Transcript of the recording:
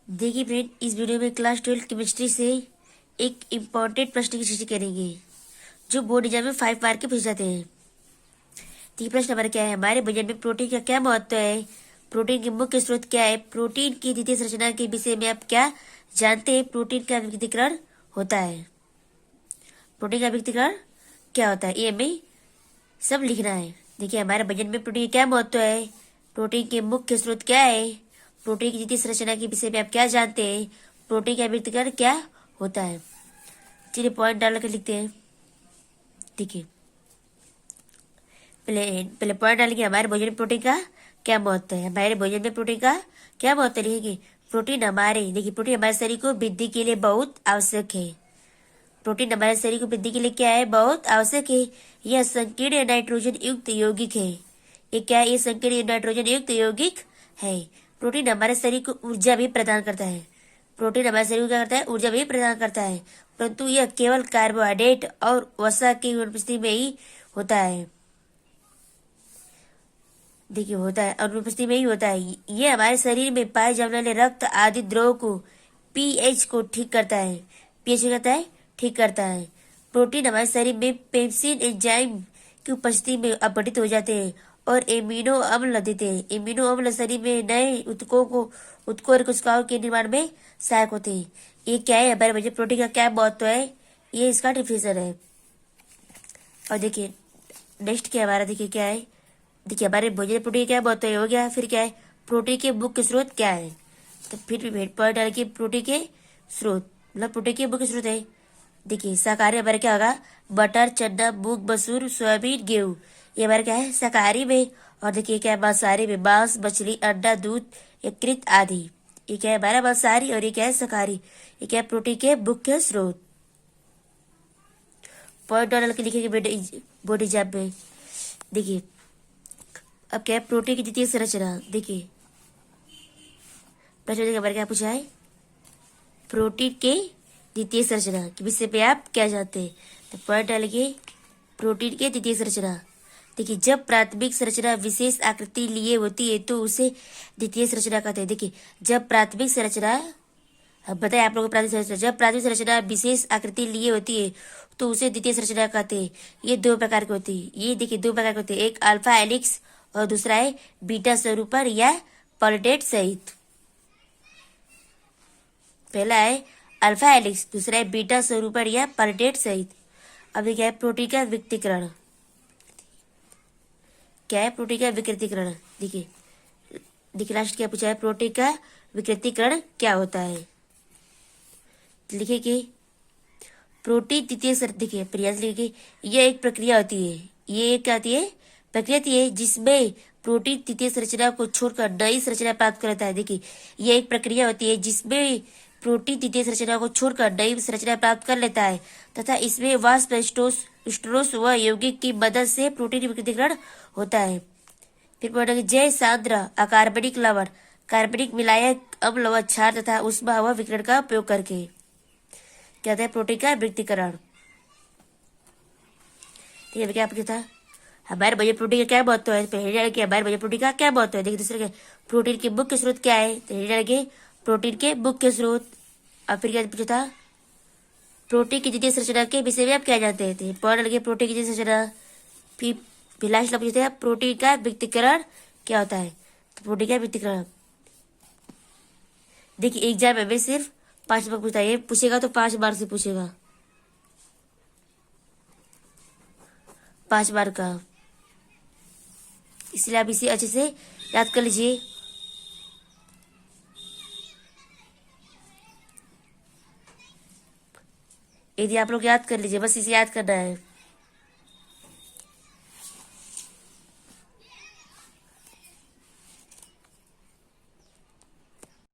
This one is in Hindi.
देखिए फ्रेंड, इस वीडियो में क्लास 12 केमिस्ट्री से एक इम्पॉर्टेंट प्रश्न की सृष्टि करेंगे जो बोर्ड एग्जाम में 5 मार्क के पूछे जाते हैं। तो ये प्रश्न हमारा क्या है? हमारे भोजन में प्रोटीन का क्या महत्व है? प्रोटीन के मुख्य स्रोत क्या है? प्रोटीन की द्वितीय संरचना के विषय में आप क्या जानते हैं? प्रोटीन का विकृतीकरण होता है। प्रोटीन का विकृतीकरण क्या होता है ये हमें सब लिखना है। देखिए, हमारे भोजन में प्रोटीन का क्या महत्व है? प्रोटीन के मुख्य स्रोत क्या है? प्रोटीन की द्वितीय संरचना के विषय में आप क्या जानते हैं? प्रोटीन का विकृतीकरण क्या होता है? चलिए पॉइंट डाल कर लिखते हैं। देखिए, पहले पहले पॉइंट डालेंगे हमारे भोजन में प्रोटीन का क्या महत्व है। हमारे भोजन में प्रोटीन का क्या महत्व लिखेंगे। प्रोटीन हमारे शरीर को वृद्धि के लिए बहुत आवश्यक है। प्रोटीन हमारे शरीर को वृद्धि के लिए क्या है? बहुत आवश्यक है। यह संकीर्ण नाइट्रोजन युक्त यौगिक है। ये क्या है? ये संकीर्ण नाइट्रोजन युक्त यौगिक है। प्रोटीन हमारे शरीर को ऊर्जा भी प्रदान करता है। प्रोटीन हमारे शरीर को क्या करता है? ऊर्जा भी प्रदान करता है, परंतु यह केवल कार्बोहाइड्रेट और वसा की उपस्थिति में ही होता है। देखिए, होता है अनुपस्थिति में ही होता है। ये हमारे शरीर में पाए जाने वाले रक्त आदि द्रव को पीएच को ठीक करता है। पीएच करता है, ठीक करता है। प्रोटीन हमारे शरीर में पेप्सिन एंजाइम की उपस्थिति में अपघटित हो जाते हैं और एमिनो अम्ल देते हैं। एमिनो अम्ल शरीर में नए उत्कों और कोशिकाओं के निर्माण में सहायक होते हैं। ये क्या है? हमारे बच्चे प्रोटीन का क्या महत्व है? ये इसका डिफिनेशन है। और देखिए नेक्स्ट क्या हमारा, देखिए क्या है। देखिए, हमारे भोजन प्रोटीन क्या महत्व है हो गया। फिर क्या है? प्रोटीन के मुख्य स्रोत क्या है? तो फिर पॉइंट डाल के प्रोटीन के स्रोत, मतलब प्रोटीन के मुख्य स्रोत है। देखिए, शाकाहारी हमारे क्या होगा? बटर, चना, मूंग, मसूर, सोयाबीन, गेहूं। ये हमारे क्या है? शाकाहारी में। और देखिए क्या है? मांसाहारी में मांस, मछली, अंडा, दूध, यकृत आदि। ये क्या है? हमारा मांसाहारी। और ये क्या है? शाकाहारी। ये क्या है? प्रोटीन के मुख्य स्रोत। पॉइंट डाल के लिखेंगे बोर्ड एग्जाम में। देखिए, अब क्या है? प्रोटीन की द्वितीय संरचना। देखिए प्रश्न देखिए हमारे क्या पूछा है? प्रोटीन के द्वितीय संरचना के विषय पे आप क्या जानते हैं? तो पॉइंट डालेंगे प्रोटीन के द्वितीय संरचना। देखिए, जब प्राथमिक संरचना विशेष आकृति लिए होती है तो उसे द्वितीय संरचना कहते हैं। देखिए, जब प्राथमिक संरचना, अब बताए आप लोगों को, प्राथमिक संरचना जब प्राथमिक संरचना विशेष आकृति लिए होती है तो उसे द्वितीय संरचना कहते हैं। ये दो प्रकार की होती है। ये देखिए दो प्रकार की होती है, एक अल्फा हेलिक्स और दूसरा है बीटा स्वरूपण या पॉलीडेट सहित। पहला है अल्फा हेलिक्स, दूसरा है बीटा स्वरूपण या पॉलीडेट सहित। अब ये क्या है? प्रोटीन का विकृतीकरण। क्या है? प्रोटीन का विकृतीकरण। देखिए देखिए लास्ट क्या पूछा है? प्रोटीन का विकृतीकरण क्या होता है? लिखिए कि प्रोटीन द्वितीय देखिए प्रयास लिखिए, यह एक प्रक्रिया होती है। ये क्या होती है? प्रक्रिया होती है जिसमें प्रोटीन द्वितीय संरचना को छोड़कर नई संरचना प्राप्त करता है। देखिए, यह एक प्रक्रिया होती है जिसमें प्रोटीन द्वितीय संरचना को छोड़कर नई संरचना प्राप्त कर लेता है तथा इसमें वाष्प स्टोस व यौगिक की मदद से प्रोटीन विकृतीकरण होता है। फिर पढ़ेंगे जय सांद्र अकार्बनिक लवण, कार्बनिक विलायक, अम्ल व क्षार तथा उष्मा व विकिरण का उपयोग करके क्या होता है? प्रोटीन का विकृतीकरण। ठीक है, क्या पूछा था? हमारे भोजन प्रोटीन का क्या महत्व है? पहले डाल के हमारे भोजन प्रोटीन का क्या महत्व है। देखिए दूसरे क्या? प्रोटीन के मुख्य स्रोत क्या है? तो डाल के प्रोटीन के मुख्य स्रोत। और फिर क्या पूछा था? प्रोटीन की द्वितीय संरचना के विषय में आप क्या जानते थे? पॉइंट डाल के प्रोटीन की द्वितीय संरचना। फिर लास्ट पूछते हैं प्रोटीन का विकृतीकरण क्या होता है? तो प्रोटीन का विकृतीकरण, देखिए एग्जाम में सिर्फ 5 मार्क पूछता है। ये पूछेगा तो 5 मार्क से पूछेगा, 5 मार्क का। इसलिए आप इसे अच्छे से याद कर लीजिए। यदि आप लोग याद कर लीजिए, बस इसे याद करना है।